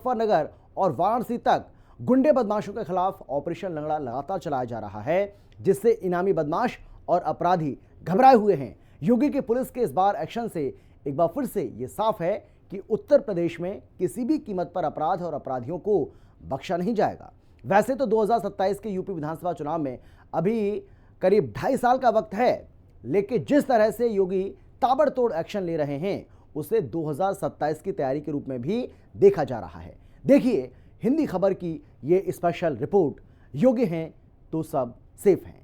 मुजफ्फरनगर और वाराणसी तक गुंडे बदमाशों के खिलाफ ऑपरेशन लंगड़ा लगातार चलाया जा रहा है, जिससे इनामी बदमाश और अपराधी घबराए हुए हैं। योगी की पुलिस के इस बार एक्शन से एक बार फिर से ये साफ है कि उत्तर प्रदेश में किसी भी कीमत पर अपराध और अपराधियों को बख्शा नहीं जाएगा। वैसे तो 2027 के यूपी विधानसभा चुनाव में अभी करीब 2.5 साल का वक्त है, लेकिन जिस तरह से योगी ताबड़तोड़ एक्शन ले रहे हैं उसे 2027 की तैयारी के रूप में भी देखा जा रहा है। देखिए हिंदी खबर की ये स्पेशल रिपोर्ट, योगी हैं तो सब सेफ हैं।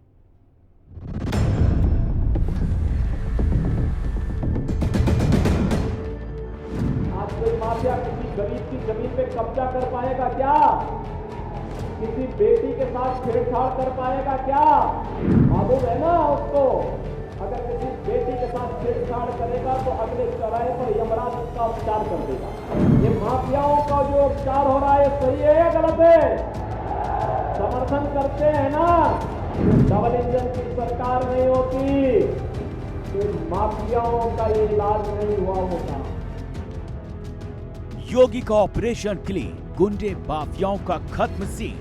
आज कोई माफिया किसी गरीब की जमीन पे कब्जा कर पाएगा क्या? किसी बेटी के साथ छेड़छाड़ कर पाएगा क्या? मालूम है ना उसको, अगर किसी बेटी के साथ छेड़छाड़ करेगा तो अगले चौराहे पर यमराज उसका उपचार कर देगा। ये माफियाओं का जो उपचार हो रहा है सही है या गलत है? समर्थन करते हैं ना? डबल इंजन की सरकार नहीं होती तो माफियाओं का ये इलाज नहीं हुआ होगा। योगी का ऑपरेशन क्लीन, गुंडे माफियाओं का खत्म सीन।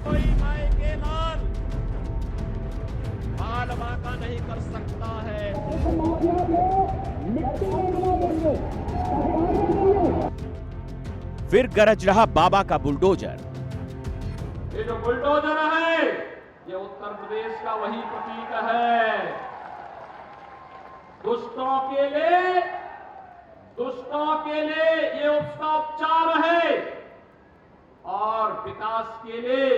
कोई माए के लाल बाल बाका नहीं कर सकता है। फिर गरज रहा बाबा का बुलडोजर। ये जो बुलडोजर है ये उत्तर प्रदेश का वही प्रतीक है। दुष्टों के लिए ये उसका उपचार है और विकास के लिए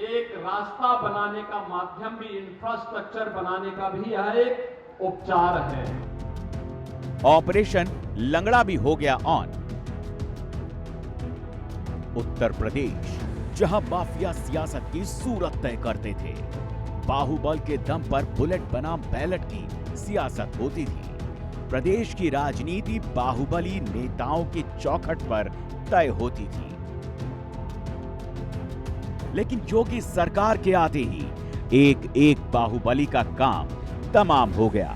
एक रास्ता बनाने का माध्यम भी, इंफ्रास्ट्रक्चर बनाने का भी यह एक उपचार है। ऑपरेशन लंगड़ा भी हो गया ऑन। उत्तर प्रदेश, जहां माफिया सियासत की सूरत तय करते थे, बाहुबल के दम पर बुलेट बनाम बैलेट की सियासत होती थी। प्रदेश की राजनीति बाहुबली नेताओं की चौखट पर तय होती थी। लेकिन योगी सरकार के आते ही एक एक बाहुबली का काम तमाम हो गया।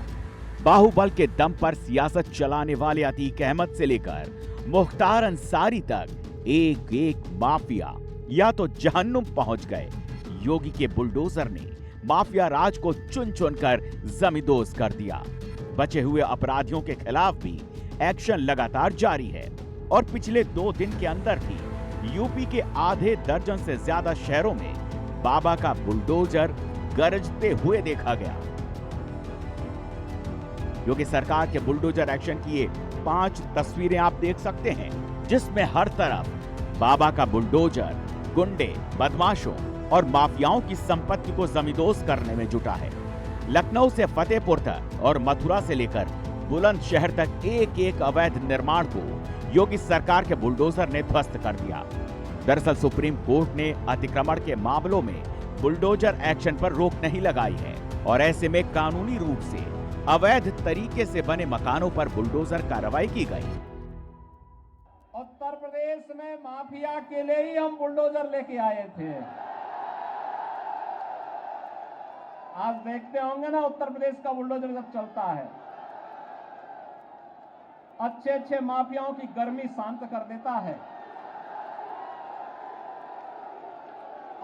बाहुबल के दम पर सियासत चलाने वाले अतीक अहमद से लेकर मुख्तार अंसारी तक एक एक माफिया या तो जहन्नुम पहुंच गए। योगी के बुलडोजर ने माफिया राज को चुन चुनकर जमींदोज कर दिया। बचे हुए अपराधियों के खिलाफ भी एक्शन लगातार जारी है और पिछले 2 दिन के अंदर भी यूपी के आधे दर्जन से ज्यादा शहरों में बाबा का बुलडोजर गरजते हुए देखा गया। योगी सरकार के बुलडोजर एक्शन की ये 5 तस्वीरें आप देख सकते हैं, जिसमें हर तरफ बाबा का बुलडोजर गुंडे, बदमाशों और माफियाओं की संपत्ति को जमींदोज करने में जुटा है। लखनऊ से फतेहपुर तक और मथुरा से लेकर बुलंदशहर तक एक एक अवैध निर्माण को योगी सरकार के बुलडोजर ने ध्वस्त कर दिया। दरअसल सुप्रीम कोर्ट ने अतिक्रमण के मामलों में बुलडोजर एक्शन पर रोक नहीं लगाई है और ऐसे में कानूनी रूप से अवैध तरीके से बने मकानों पर बुलडोजर कार्रवाई की गई। उत्तर प्रदेश में माफिया के लिए ही हम बुलडोजर लेके आए थे। आज देखते होंगे ना उत्तर प्रदेश का बुलडोजर जब चलता है, अच्छे अच्छे माफियाओं की गर्मी शांत कर देता है।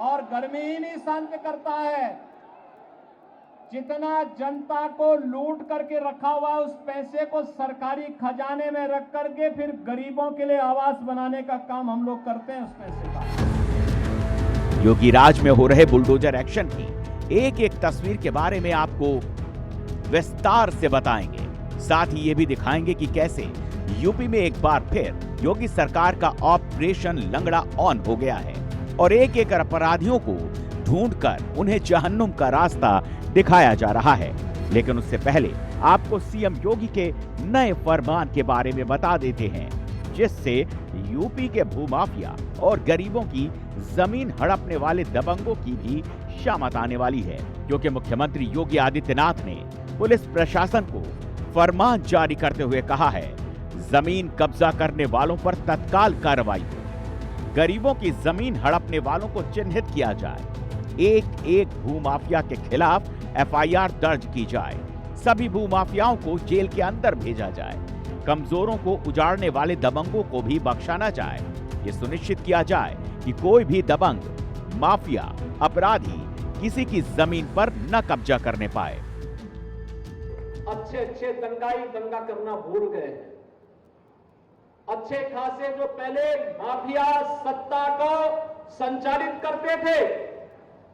और गर्मी ही नहीं शांत करता है, जितना जनता को लूट करके रखा हुआ है उस पैसे को सरकारी खजाने में रख करके फिर गरीबों के लिए आवास बनाने का काम हम लोग करते हैं उस पैसे का। योगी राज में हो रहे बुलडोजर एक्शन की एक एक तस्वीर के बारे में आपको विस्तार से बताएंगे। साथ ही ये भी दिखाएंगे कि कैसे यूपी में एक बार फिर योगी सरकार का ऑपरेशन लंगड़ा ऑन हो गया है और एक एक अपराधियों को ढूंढकर उन्हें जहन्नुम का रास्ता दिखाया जा रहा है। लेकिन उससे पहले आपको सीएम योगी के नए फरमान के बारे में बता देते हैं, जिससे यूपी के भूमाफिया और गरीबों की जमीन हड़पने वाले दबंगों की भी शामत आने वाली है, क्योंकि मुख्यमंत्री योगी आदित्यनाथ ने पुलिस प्रशासन को फरमान जारी करते हुए कहा है, जमीन कब्जा करने वालों पर तत्काल कार्रवाई हो, गरीबों की जमीन हड़पने वालों को चिन्हित किया जाए, एक एक भूमाफिया के खिलाफ एफआईआर दर्ज की जाए, सभी भूमाफियाओं को जेल के अंदर भेजा जाए, कमजोरों को उजाड़ने वाले दबंगों को भी बख्शा न जाए। ये सुनिश्चित किया जाए कि कोई भी दबंग, माफिया, अपराधी किसी की जमीन पर न कब्जा करने पाए। अच्छे अच्छे दंगाई दंगा करना भूल गए हैं। अच्छे खासे जो पहले माफिया सत्ता को संचालित करते थे,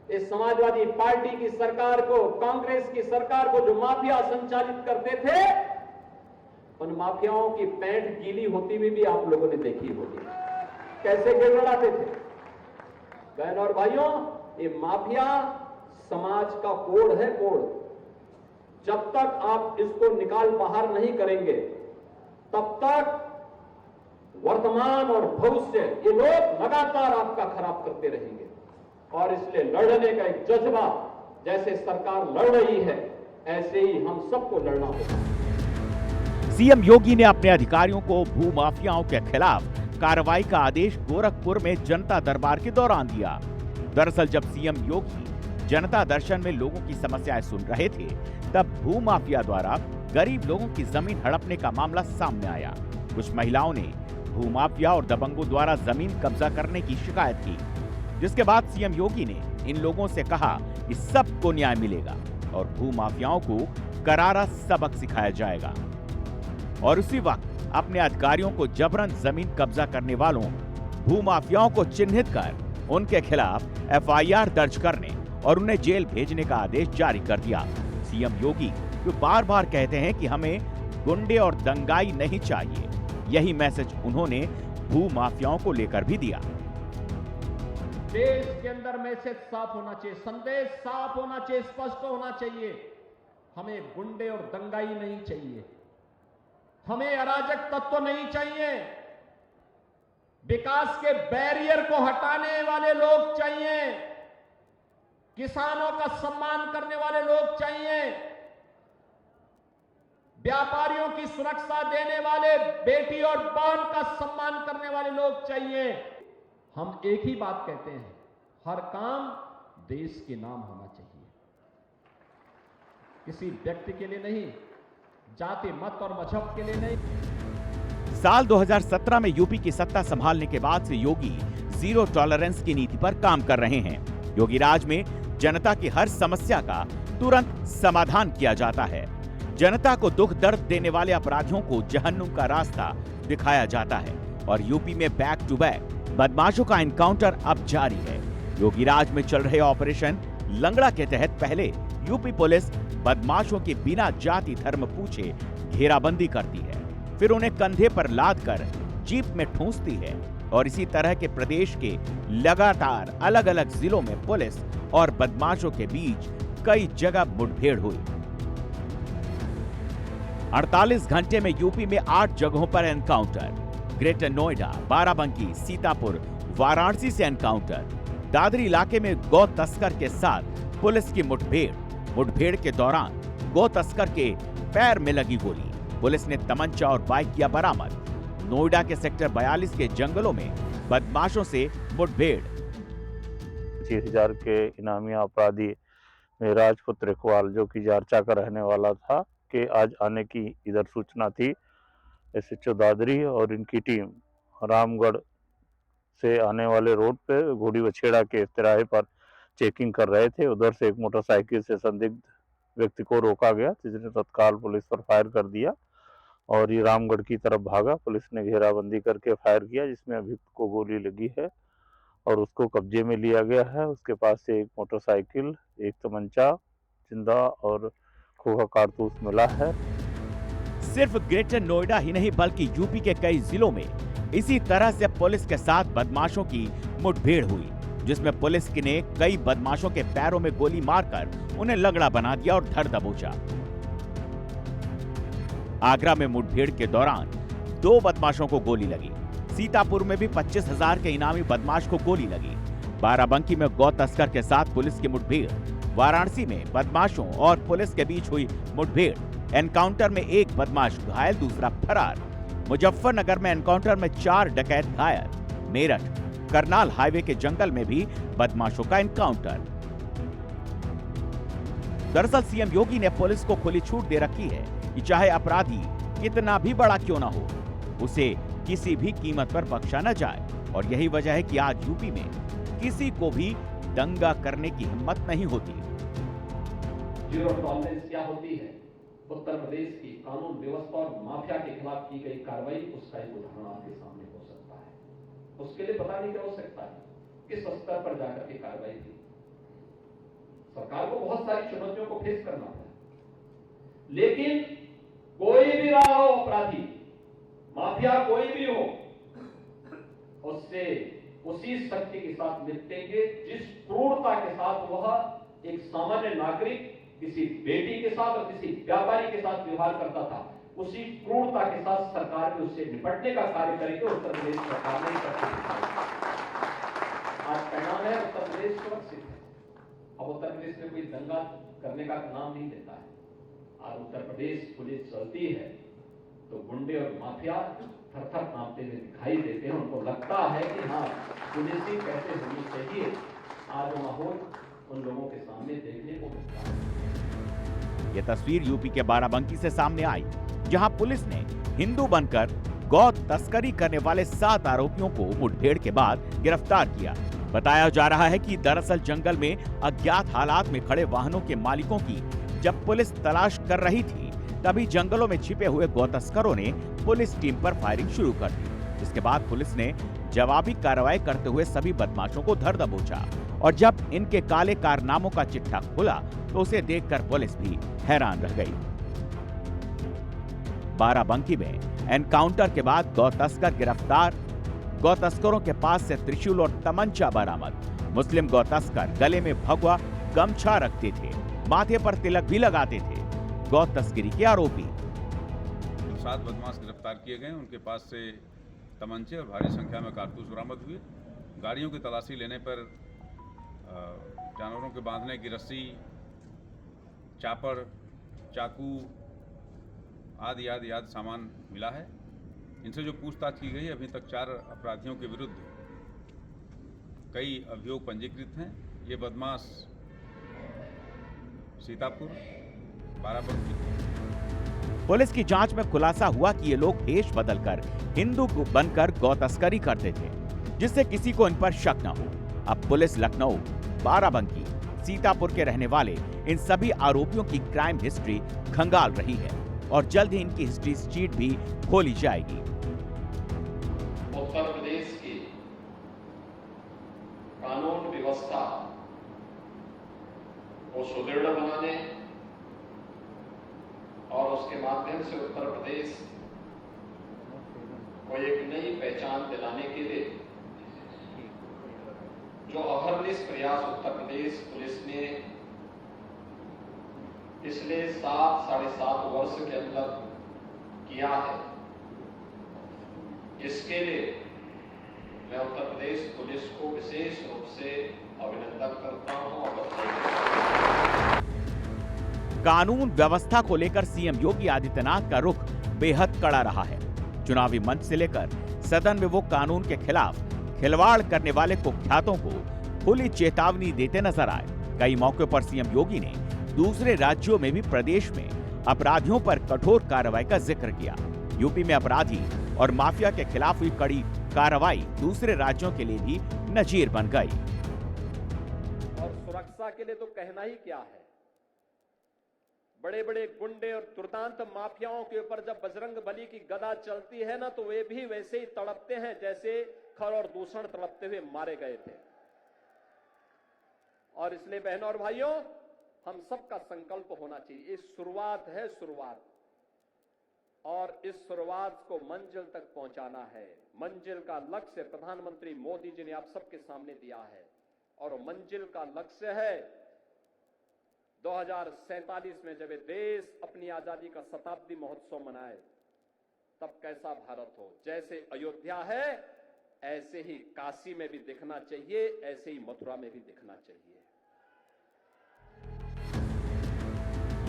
इस समाजवादी पार्टी की सरकार को, कांग्रेस की सरकार को जो माफिया संचालित करते थे, उन माफियाओं की पैंट गीली होती हुई भी आप लोगों ने देखी होगी, कैसे गिड़गिड़ाते थे। बहन और भाइयों, ये माफिया समाज का कोड है, कोड। जब तक आप इसको निकाल बाहर नहीं करेंगे, तब तक वर्तमान और भविष्य ये लोग लगातार आपका खराब करते रहेंगे। और इसलिए लड़ने का एक जज्बा, जैसे सरकार लड़ रही है, ऐसे ही हम सबको लड़ना होगा। सीएम योगी ने अपने अधिकारियों को भू माफियाओं के खिलाफ कार्रवाई का आदेश गोरखपुर में जनता दरबार के दौरान दिया। दरअसल जब सीएम योगी जनता दर्शन में लोगों की समस्याएं सुन रहे थे, तब भू माफिया द्वारा गरीब लोगों की जमीन हड़पने का मामला सामने आया। कुछ महिलाओं ने भू माफिया और दबंगों द्वारा जमीन कब्जा करने की शिकायत की, जिसके बाद सीएम योगी ने इन लोगों से कहा कि सबको न्याय मिलेगा और भू माफियाओं को करारा सबक सिखाया जाएगा। और उसी वक्त अपने अधिकारियों को जबरन जमीन कब्जा करने वालों भू माफियाओं को चिन्हित कर उनके खिलाफ एफआईआर दर्ज करने और उन्हें जेल भेजने का आदेश जारी कर दिया। सीएम योगी जो बार बार कहते हैं कि हमें गुंडे और दंगाई नहीं चाहिए, यही मैसेज उन्होंने भू माफियाओं को लेकर भी दिया। देश के अंदर मैसेज साफ होना चाहिए, संदेश साफ होना चाहिए, स्पष्ट होना चाहिए। हमें गुंडे और दंगाई नहीं चाहिए, हमें अराजक तत्व नहीं चाहिए, विकास के बैरियर को हटाने वाले लोग चाहिए, किसानों का सम्मान करने वाले लोग चाहिए, व्यापारियों की सुरक्षा देने वाले, बेटी और बहन का सम्मान करने वाले लोग चाहिए। हम एक ही बात कहते हैं, हर काम देश के नाम होना चाहिए, किसी व्यक्ति के लिए नहीं, जाति मत और मजहब के लिए नहीं। साल 2017 में यूपी की सत्ता संभालने के बाद से योगी जीरो टॉलरेंस की नीति पर काम कर रहे हैं। योगी राज में जनता की हर समस्या का तुरंत समाधान किया जाता है। जनता को दुख दर्द देने वाले अपराधियों को जहन्नुम का रास्ता दिखाया जाता है और यूपी में बैक टू बैक बदमाशों का एनकाउंटर अब जारी है। योगी राज में चल रहे ऑपरेशन लंगड़ा के तहत पहले यूपी पुलिस बदमाशों के बिना जाति धर्म पूछे घेराबंदी करती है, फिर उन्हें कंधे पर लादकर जीप में ठूंसती है और इसी तरह के प्रदेश के लगातार अलग अलग जिलों में पुलिस और बदमाशों के बीच कई जगह मुठभेड़ हुई। 48 घंटे में यूपी में 8 जगहों पर एनकाउंटर, ग्रेटर नोएडा, बाराबंकी, सीतापुर, वाराणसी से एनकाउंटर, दादरी इलाके में गौ तस्कर के साथ पुलिस की मुठभेड़ के दौरान गौ तस्कर के पैर में लगी गोली, पुलिस ने तमंचा और बाइक किया बरामद। नोएडा के सेक्टर 42 के जंगलों में बदमाशों से मुठभेड़। 25,000 के इनामी अपराधी राजपुत्र इकबाल, जो कि जारचा का रहने वाला था, के आज आने की इधर सूचना थी। एसएचओ दादरी और इनकी टीम रामगढ़ से आने वाले रोड पे घोड़ी बछेड़ा के तिराहे पर चेकिंग कर रहे थे। उधर से एक मोटरसाइकिल से संदिग्ध व्यक्ति को रोका गया, जिसने तत्काल पुलिस पर फायर कर दिया और ये रामगढ़ की तरफ भागा। पुलिस ने घेराबंदी करके फायर किया, जिसमें अभियुक्त को गोली लगी है और उसको कब्जे में लिया गया है। उसके पास से एक मोटरसाइकिल, एक तमंचा, जिंदा और खोखा कारतूस मिला है। सिर्फ ग्रेटर नोएडा ही नहीं बल्कि यूपी के कई जिलों में इसी तरह से पुलिस के साथ बदमाशों की मुठभेड़ हुई, जिसमें पुलिस ने कई बदमाशों के पैरों में गोली मारकर उन्हें लंगड़ा बना दिया और धर दबोचा। आगरा में मुठभेड़ के दौरान 2 बदमाशों को गोली लगी। सीतापुर में भी 25,000 के इनामी बदमाश को गोली लगी। बाराबंकी में गौ तस्कर के साथ पुलिस की मुठभेड़। वाराणसी में बदमाशों और पुलिस के बीच हुई मुठभेड़। एनकाउंटर में एक बदमाश घायल, दूसरा फरार। मुजफ्फरनगर में एनकाउंटर में 4 डकैत घायल। मेरठ करनाल हाईवे के जंगल में भी बदमाशों का एनकाउंटर। दरअसल सीएम योगी ने पुलिस को खुली छूट दे रखी है कि चाहे अपराधी कितना भी बड़ा क्यों ना हो, उसे किसी भी कीमत पर बख्शा न जाए। और यही वजह है कि आज यूपी में किसी को भी दंगा करने की हिम्मत नहीं होती। जीरो टॉलरेंस क्या होती है? उत्तर प्रदेश की कानून व्यवस्था और माफिया के खिलाफ की गई कार्रवाई, उसका एक उदाहरण आपके सामने हो सकता है। उसके लिए पता नहीं क्या हो सकता है, किस स्तर पर जाकर के कार्रवाई की। सरकार को बहुत सारी चुनौतियों को फेस करना पड़ा, लेकिन कोई भी रहा हो अपराधी, माफिया कोई भी हो, उससे उसी शक्ति के साथ निपटेंगे जिस क्रूरता के साथ वह एक सामान्य नागरिक किसी बेटी के साथ और किसी व्यापारी के साथ व्यवहार करता था। उसी क्रूरता के साथ सरकार भी उससे निपटने का कार्य करेगी। उत्तर प्रदेश सरकार नहीं करती। आज परिणाम है, उत्तर प्रदेश सुरक्षित है। अब उत्तर प्रदेश में कोई दंगा करने का नाम नहीं लेता है। आज उत्तर प्रदेश पुलिस चलती है तो गुंडे और माफिया थर-थर कांपते हुए दिखाई देते हैं। उनको लगता है कि हाँ, पुलिसिंग कैसे होनी चाहिए। आज माहौल उन लोगों के सामने देखने को मिलता है। यह तस्वीर यूपी के बाराबंकी से सामने आई, जहां पुलिस ने हिंदू बनकर गौ तस्करी करने वाले 7 आरोपियों को मुठभेड़ के बाद गिरफ्तार किया। बताया जा रहा है कि दरअसल जंगल में अज्ञात हालात में खड़े वाहनों के मालिकों की जब पुलिस तलाश कर रही थी, तभी जंगलों में छिपे हुए गौ तस्करों ने पुलिस टीम पर फायरिंग शुरू कर दी। जिसके बाद पुलिस ने जवाबी कार्रवाई करते हुए सभी बदमाशों को धर दबोचा। और जब इनके काले कारनामों का चिट्ठा खुला तो उसे देखकर पुलिस भी हैरान रह गई। बाराबंकी में एनकाउंटर के बाद गौ तस्कर गिरफ्तार। गौ तस्करों के पास से त्रिशूल और तमंचा बरामद। मुस्लिम गौ तस्कर गले में भगवा गमछा रखते थे, माथे पर तिलक भी लगाते थे। गौ तस्करी के आरोपी 7 बदमाश गिरफ्तार किए गए। उनके पास से तमंचे और भारी संख्या में कारतूस बरामद हुए। गाड़ियों की तलाशी लेने पर जानवरों के बांधने की रस्सी, चापर, चाकू आदि सामान मिला है। इनसे जो पूछताछ की गई, अभी तक 4 अपराधियों के विरुद्ध कई अभियोग पंजीकृत हैं। ये बदमाश सीतापुर, बाराबंकी। पुलिस की जांच में खुलासा हुआ कि ये लोग भेष बदलकर हिंदू बनकर गौ तस्करी करते थे, जिससे किसी को इन पर शक न हो। अब पुलिस लखनऊ, बाराबंकी, सीतापुर के रहने वाले इन सभी आरोपियों की क्राइम हिस्ट्री खंगाल रही है और जल्द ही इनकी हिस्ट्री शीट भी खोली जाएगी। उत्तर प्रदेश की कानून व्यवस्था को सुदृढ़ बनाने और उसके माध्यम से उत्तर प्रदेश को एक नई पहचान दिलाने के लिए जो अहर्निश प्रयास उत्तर प्रदेश पुलिस ने पिछले 7-7.5 वर्ष के अंदर किया है, इसके लिए मैं उत्तर प्रदेश पुलिस को विशेष रूप से अभिनंदन करता हूं और बधाई देता हूं। कानून व्यवस्था को लेकर सीएम योगी आदित्यनाथ का रुख बेहद कड़ा रहा है। चुनावी मंच से लेकर सदन में वो कानून के खिलाफ खिलवाड़ करने वाले कुख्यातों को खुली चेतावनी देते नजर आए। कई मौकों पर सीएम योगी ने दूसरे राज्यों में भी प्रदेश में अपराधियों पर कठोर कार्रवाई का जिक्र किया। यूपी में अपराधी और माफिया के खिलाफ हुई कड़ी कार्रवाई दूसरे राज्यों के लिए भी नजीर बन गई। और सुरक्षा के लिए तो कहना ही क्या है। बड़े बड़े गुंडे और दुर्दांत माफियाओं के ऊपर जब बजरंग बली की गदा चलती है ना, तो वे भी वैसे ही तड़पते हैं जैसे खर और दूषण तड़पते हुए मारे गए थे। और इसलिए बहनों और भाइयों, हम सबका संकल्प होना चाहिए। ये शुरुआत है, शुरुआत, और इस शुरुआत को मंजिल तक पहुंचाना है। मंजिल का लक्ष्य प्रधानमंत्री मोदी जी ने आप सबके सामने दिया है, और मंजिल का लक्ष्य है 2047 में जब ये देश अपनी आजादी का शताब्दी महोत्सव मनाए, तब कैसा भारत हो। जैसे अयोध्या है, ऐसे ही काशी में भी दिखना चाहिए, ऐसे ही मथुरा में भी दिखना चाहिए।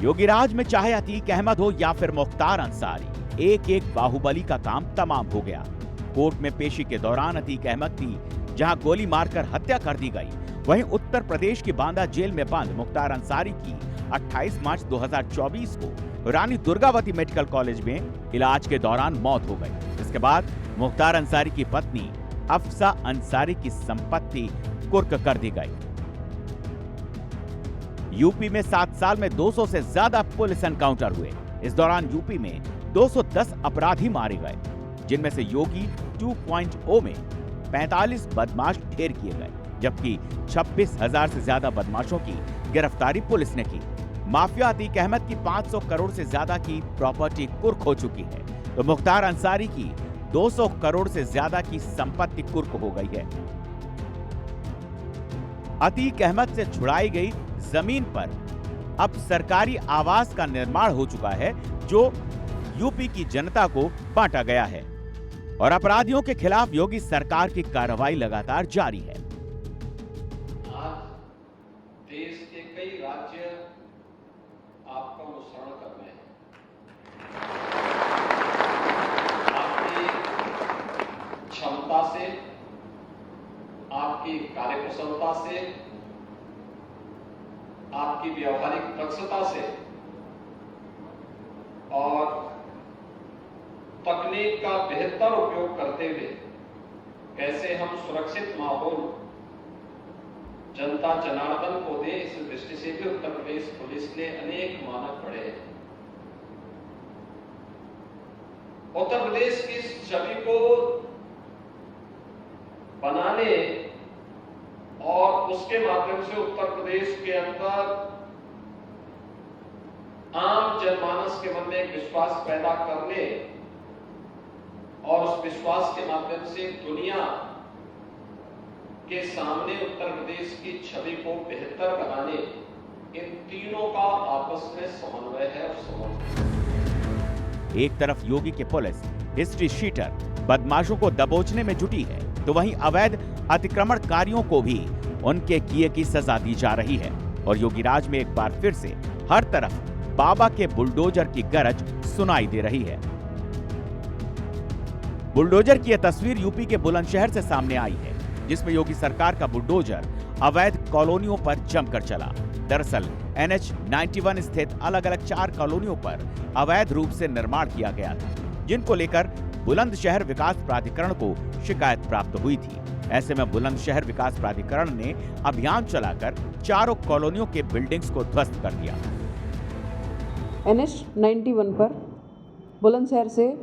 योगी राज में चाहे अतीक अहमद हो या फिर मुख्तार अंसारी, एक एक बाहुबली का काम तमाम हो गया। कोर्ट में पेशी के दौरान अतीक अहमद की जहां गोली मारकर हत्या कर दी गई, वहीं उत्तर प्रदेश की बांदा जेल में बंद मुख्तार अंसारी की 28 मार्च 2024 को रानी दुर्गावती मेडिकल कॉलेज में इलाज के दौरान मौत हो गई। इसके बाद मुख्तार अंसारी की पत्नी अफसा अंसारी की संपत्ति कुर्क कर दी गई। यूपी में 7 साल में 200 से ज्यादा पुलिस एनकाउंटर हुए। इस दौरान यूपी में 210 अपराधी मारे गए, जिनमें से योगी 2.0 में 45 बदमाश ढेर किए गए, जबकि 26,000 से ज्यादा बदमाशों की गिरफ्तारी पुलिस ने की। माफिया अतीक अहमद की 500 करोड़ से ज्यादा की प्रॉपर्टी कुर्क हो चुकी है, तो मुख्तार अंसारी की 200 करोड़ से ज्यादा की संपत्ति कुर्क हो गई है। अतीक अहमद से छुड़ाई गई जमीन पर अब सरकारी आवास का निर्माण हो चुका है, जो यूपी की जनता को बांटा गया है। और अपराधियों के खिलाफ योगी सरकार की कार्रवाई लगातार जारी है। आज देश के कई राज्य आपका अनुसरण कर रहे हैं। आपकी क्षमता से, आपकी कार्यकुशलता से, आपकी व्यवहारिक दक्षता से और तकनीक का बेहतर उपयोग करते हुए कैसे हम सुरक्षित माहौल जनता जनार्दन को दे, इस दृष्टि से भी उत्तर प्रदेश पुलिस ने अनेक मानक बढ़े हैं। उत्तर प्रदेश की छवि को बनाने और उसके माध्यम से उत्तर प्रदेश के अंदर आम जनमानस के मन में एक विश्वास पैदा करने और उस विश्वास के माध्यम से दुनिया के सामने उत्तर प्रदेश की छवि को बेहतर बनाने, इन तीनों का आपस में समन्वय है और समन्वय। एक तरफ योगी की पुलिस हिस्ट्री शीटर बदमाशों को दबोचने में जुटी है, तो वहीं अवैध अतिक्रमणकारियों को भी उनके किए की सजा दी जा रही है। और योगी राज में एक बार फिर से हर तरफ बाबा के बुलडोजर की गरज सुनाई दे रही है। बुलडोजर की यह तस्वीर यूपी के बुलंदशहर से सामने आई है, जिसमें योगी सरकार का बुलडोजर अवैध कॉलोनियों पर जमकर चला। दरअसल NH 91 स्थित अलग अलग 4 कॉलोनियों पर अवैध रूप से निर्माण किया गया था, जिनको लेकर बुलंदशहर विकास प्राधिकरण को शिकायत प्राप्त हुई थी। ऐसे में बुलंदशहर विकास प्राधिकरण ने अभियान चलाकर चारों कॉलोनियों के बिल्डिंग्स को ध्वस्त कर दिया। NH 91 पर बुलंदशहर से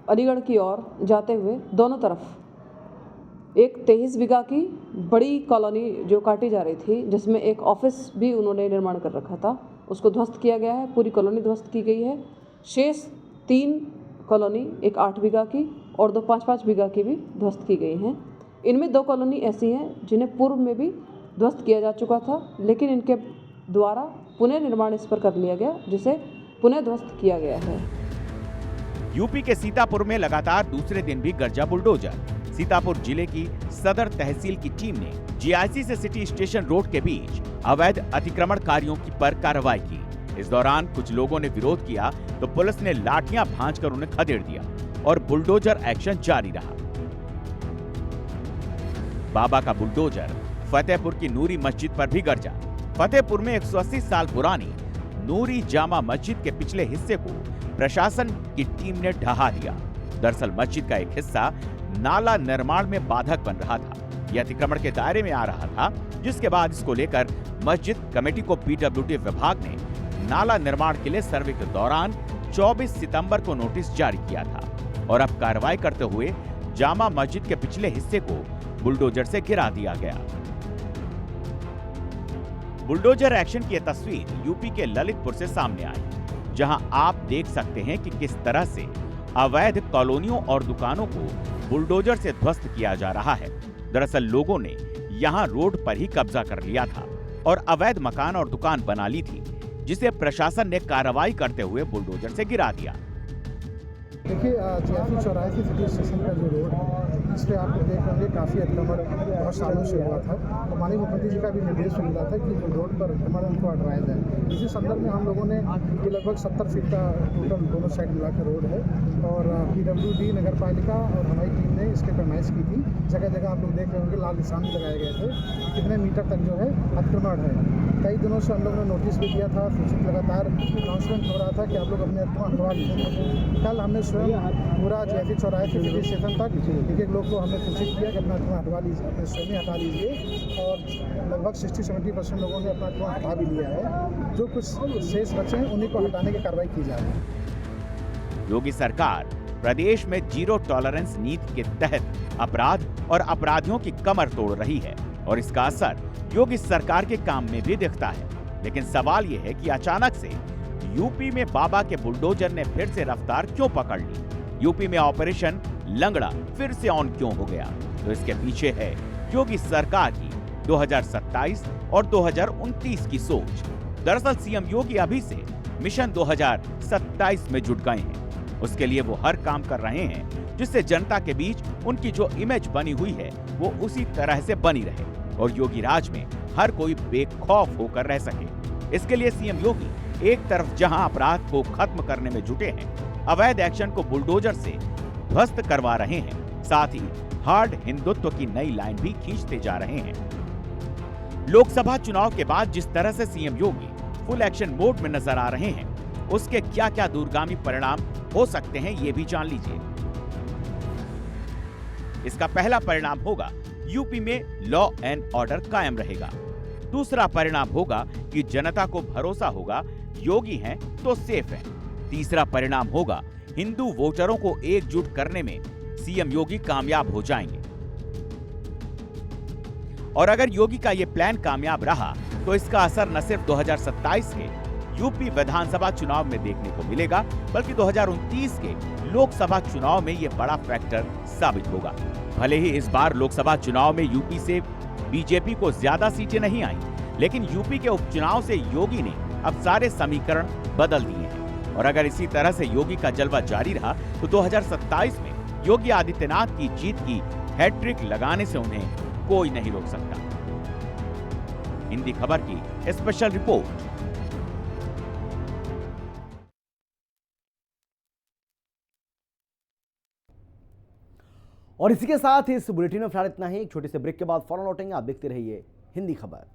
अलीगढ़ की ओर जाते हुए दोनों तरफ एक 23 बीघा की बड़ी कॉलोनी जो काटी जा रही थी, जिसमें एक ऑफिस भी उन्होंने निर्माण कर रखा था, उसको ध्वस्त किया गया है। पूरी कॉलोनी ध्वस्त की गई है। शेष 3 कॉलोनी, एक 8 बीघा की और 2 5-5 बीघा की भी ध्वस्त की गई हैं। इनमें 2 कॉलोनी ऐसी हैं जिन्हें पूर्व में भी ध्वस्त किया जा चुका था, लेकिन इनके द्वारा पुनः निर्माण इस पर कर लिया गया, जिसे पुनः ध्वस्त किया गया है। यूपी के सीतापुर में लगातार दूसरे दिन भी गरजा बुलडोजर। सीतापुर जिले की सदर तहसील की टीम ने GIC से सिटी स्टेशन रोड के बीच अवैध अतिक्रमणकारियों की पर कार्रवाई की। इस दौरान कुछ लोगों ने विरोध किया तो पुलिस ने लाठियां भांजकर उन्हें खदेड़ दिया और बुलडोजर एक्शन जारी रहा। बाबा का बुलडोजर फतेहपुर की नूरी मस्जिद पर भी गरजा। फतेहपुर में 180 साल पुरानी नूरी जामा मस्जिद के पिछले हिस्से को प्रशासन की टीम ने ढहा दिया। दरअसल मस्जिद का एक हिस्सा नाला निर्माण में बाधक बन रहा था। यह अतिक्रमण के दायरे में आ रहा था, जिसके बाद इसको लेकर मस्जिद कमेटी को PWD विभाग ने नाला निर्माण के लिए सर्वे के दौरान 24 सितंबर को नोटिस जारी किया था और अब कार्रवाई करते हुए जामा मस्जिद के पिछले हिस्से को बुलडोजर से गिरा दिया गया। बुलडोजर एक्शन की यह तस्वीर यूपी के ललितपुर से सामने आई, जहां आप देख सकते हैं कि किस तरह से अवैध कॉलोनियों और दुकानों को बुलडोजर से ध्वस्त किया जा रहा है। दरअसल लोगों ने यहां रोड पर ही कब्जा कर लिया था और अवैध मकान और दुकान बना ली थी, जिसे प्रशासन ने कार्रवाई करते हुए बुलडोजर से गिरा दिया। देखिए, GIC चौराहे से सिटी स्टेशन का जो रोड है, इस पर आप देख रहे होंगे काफ़ी अतिक्रमण बहुत सालों से हुआ था। तो माननीय मुख्यमंत्री जी का भी निर्देश मिला था कि जो रोड पर अतिक्रमण उनको हटवाया जाए। इसी संदर्भ में हम लोगों ने ये लगभग 70 फीट का टोटल दोनों साइड मिला के रोड है और PWD नगर पालिका और हमारी टीम ने इसके फरमाइश की थी। जगह जगह आप लोग देख रहे होंगे लाल निशान लगाए गए थे कितने मीटर तक जो है अतिक्रमण है। कई दिनों से हम लोगों ने नोटिस भी दिया था, लगातार अनाउंसमेंट हो रहा था कि आप लोग अपने अतिक्रमण हटवा लीजिए। कल हमने स्वयं पूरा JFE चौराहे से दिल्ली स्टेशन तक एक लोग को हमने सूचित किया कि अपना अतिक्रमण हटवा लीजिए, अपने स्वयं हटा लीजिए और लगभग 60-70% लोगों ने अपना अतिक्रमण हटा भी लिया है। जो कुछ शेष बचे हैं उन्हीं को हटाने की कार्रवाई की जा रही है। योगी सरकार प्रदेश में जीरो टॉलरेंस नीति के तहत अपराध और अपराधियों की कमर तोड़ रही है और इसका असर योगी सरकार के काम में भी दिखता है। लेकिन सवाल यह है कि अचानक से यूपी में बाबा के बुलडोजर ने फिर से रफ्तार क्यों पकड़ ली? यूपी में ऑपरेशन लंगड़ा फिर से ऑन क्यों हो गया? तो इसके पीछे है योगी सरकार की 2027 और 2029 की सोच। दरअसल सीएम योगी अभी से मिशन 2027 में जुट गए हैं। उसके लिए वो हर काम कर रहे हैं जिससे जनता के बीच उनकी जो इमेज बनी हुई है वो उसी तरह से बनी रहे और योगी राज में हर कोई बेखौफ होकर रह सके। इसके लिए सीएम योगी एक तरफ जहां अपराध को खत्म करने में जुटे हैं, अवैध एक्शन को बुलडोजर से ध्वस्त करवा रहे हैं, साथ ही हार्ड हिंदुत्व की नई लाइन भी खींचते जा रहे हैं। लोकसभा चुनाव के बाद जिस तरह से सीएम योगी फुल एक्शन मोड में नजर आ रहे हैं, उसके क्या क्या दूरगामी परिणाम हो सकते हैं ये भी जान लीजिए। इसका पहला परिणाम होगा यूपी में लॉ एंड ऑर्डर कायम रहेगा। दूसरा परिणाम होगा कि जनता को भरोसा होगा योगी हैं तो सेफ हैं। तीसरा परिणाम होगा हिंदू वोटरों को एकजुट करने में सीएम योगी कामयाब हो जाएंगे। और अगर योगी का यह प्लान कामयाब रहा तो इसका असर न सिर्फ 2027 के यूपी विधानसभा चुनाव में देखने को मिलेगा, बल्कि 2029 के लोकसभा चुनाव में यह बड़ा फैक्टर साबित होगा। भले ही इस बार लोकसभा चुनाव में यूपी से बीजेपी को ज्यादा सीटें नहीं आई, लेकिन यूपी के उपचुनाव से योगी ने अब सारे समीकरण बदल दिए हैं। और अगर इसी तरह से योगी का जलवा जारी रहा तो 2027 में योगी आदित्यनाथ की जीत की हैट्रिक लगाने से उन्हें कोई नहीं रोक सकता। हिंदी खबर की स्पेशल रिपोर्ट। और इसी के साथ इस बुलेटिन में फिलहाल इतना ही। एक छोटे से ब्रेक के बाद फौरन लौटेंगे। आप देखते रहिए हिंदी खबर।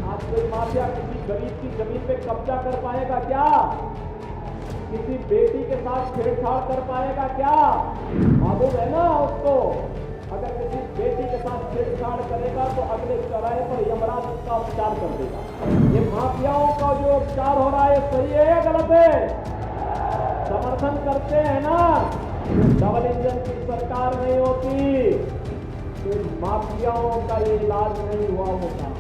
आज कोई माफिया किसी गरीब की जमीन पे कब्जा कर पाएगा क्या? किसी बेटी के साथ छेड़छाड़ कर पाएगा क्या? मालूम है ना उसको, अगर किसी बेटी के साथ छेड़छाड़ करेगा तो अगले चौराहे पर यमराज उसका उपचार कर देगा। ये माफियाओं का जो उपचार हो रहा है सही है या गलत है? समर्थन करते हैं ना? डबल इंजन की सरकार नहीं होती तो माफियाओं का ये इलाज नहीं हुआ होता।